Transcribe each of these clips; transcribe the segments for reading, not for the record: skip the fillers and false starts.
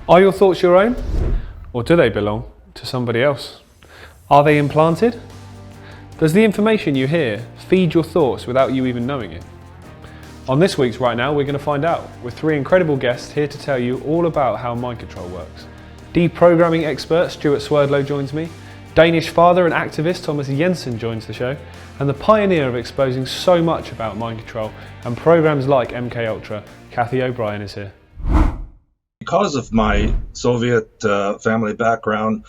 Are your thoughts your own? Or do they belong to somebody else? Are they implanted? Does the information you hear feed your thoughts without you even knowing it? On this week's Right Now, we're going to find out with three incredible guests here to tell you all about how mind control works. Deprogramming expert Stewart Swerdlow joins me, Danish father and activist Thomas Jensen joins the show, and the pioneer of exposing so much about mind control and programs like MK Ultra, Cathy O'Brien is here. Because of my Soviet family background,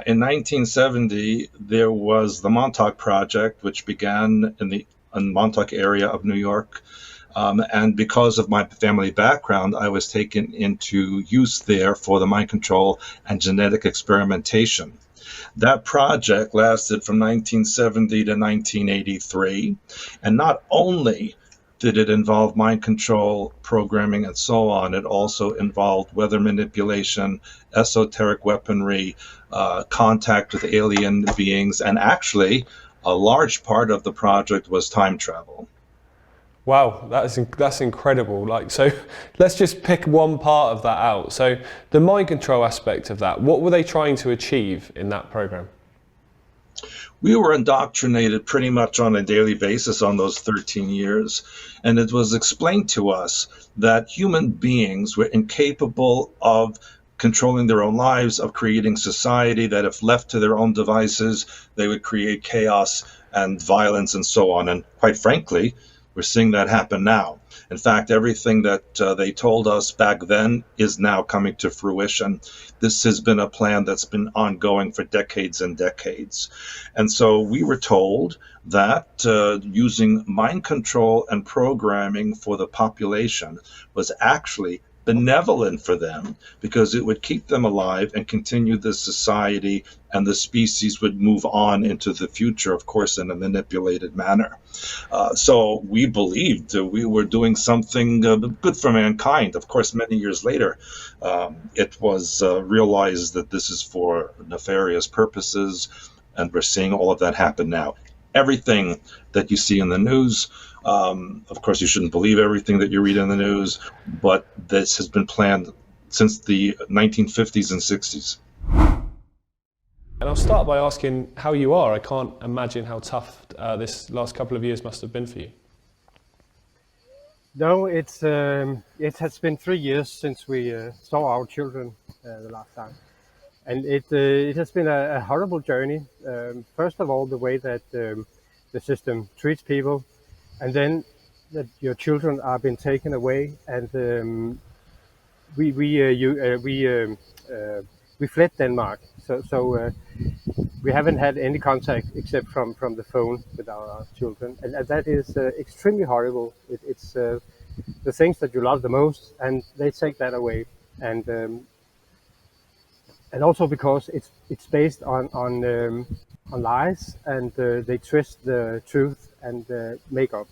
in 1970 there was the Montauk Project, which began in the Montauk area of New York. And because of my family background, I was taken into use there for the mind control and genetic experimentation. That project lasted from 1970 to 1983. And not only did it involve mind control, programming, and so on, it also involved weather manipulation, esoteric weaponry, contact with alien beings, and actually a large part of the project was time travel. Wow, that's incredible. So let's just pick one part of that out. So the mind control aspect of that, what were they trying to achieve in that program? We were indoctrinated pretty much on a daily basis on those 13 years. And it was explained to us that human beings were incapable of controlling their own lives, of creating society, that if left to their own devices, they would create chaos and violence and so on. And quite frankly, we're seeing that happen now. In fact, everything that they told us back then is now coming to fruition. This has been a plan that's been ongoing for decades and decades. And so we were told that using mind control and programming for the population was actually benevolent for them, because it would keep them alive and continue the society, and the species would move on into the future, of course, in a manipulated manner. So we believed we were doing something good for mankind. Of course, many years later, it was realized that this is for nefarious purposes, and we're seeing all of that happen now. Everything that you see in the news, of course, you shouldn't believe everything that you read in the news, but this has been planned since the 1950s and 60s. And I'll start by asking how you are. I can't imagine how tough this last couple of years must have been for you. No, it has been 3 years since we saw our children the last time. And it has been a horrible journey. First of all, the way that the system treats people, and then that your children are being taken away. And we fled Denmark, so we haven't had any contact except from the phone with our children, and that is extremely horrible. It's the things that you love the most, and they take that away. And also because it's based on lies, and they twist the truth and they make up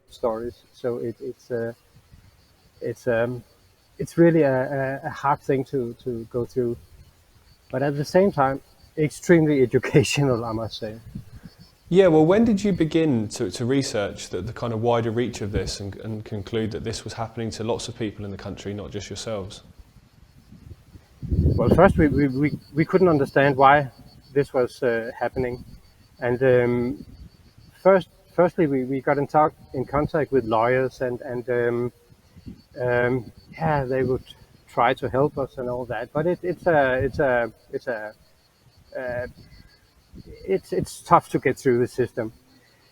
stories. So it's really a hard thing to go through, but at the same time extremely educational, I must say. Yeah, well, when did you begin to research the kind of wider reach of this and conclude that this was happening to lots of people in the country, not just yourselves? Well, first we couldn't understand why this was happening, and firstly we got in contact with lawyers, and they would try to help us and all that, but it's tough to get through the system.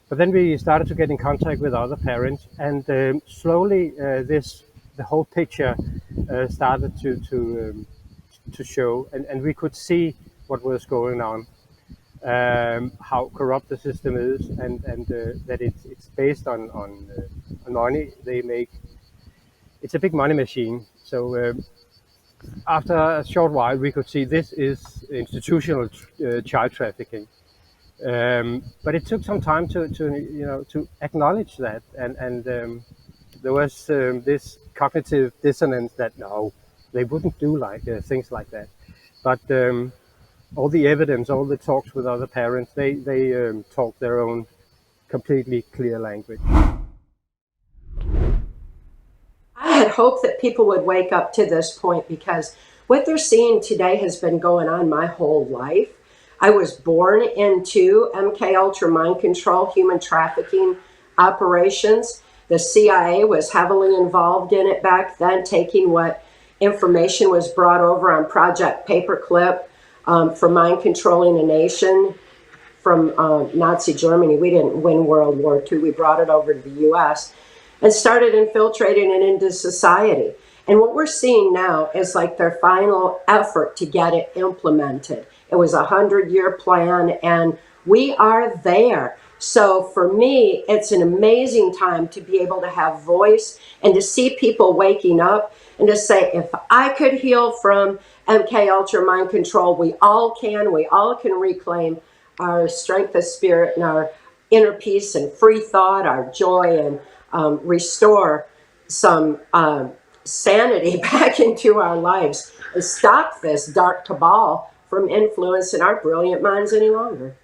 But then we started to get in contact with other parents, and slowly the whole picture started to show, and we could see what was going on, how corrupt the system is, and that it's based on money they make. It's a big money machine. So after a short while, we could see this is institutional child trafficking. But it took some time to acknowledge that, and there was this cognitive dissonance that no, they wouldn't do things like that. But all the evidence, all the talks with other parents, they talk their own completely clear language. I had hoped that people would wake up to this point, because what they're seeing today has been going on my whole life. I was born into MK Ultra mind control, human trafficking operations. The CIA was heavily involved in it back then, taking what information was brought over on Project Paperclip for mind controlling a nation from Nazi Germany. We didn't win World War II. We brought it over to the U.S. and started infiltrating it into society. And what we're seeing now is like their final effort to get it implemented. It was a 100-year plan, and we are there. So for me, it's an amazing time to be able to have voice and to see people waking up and to say, if I could heal from MK Ultra mind control, we all can reclaim our strength of spirit and our inner peace and free thought, our joy, and restore some sanity back into our lives and stop this dark cabal from influencing our brilliant minds any longer.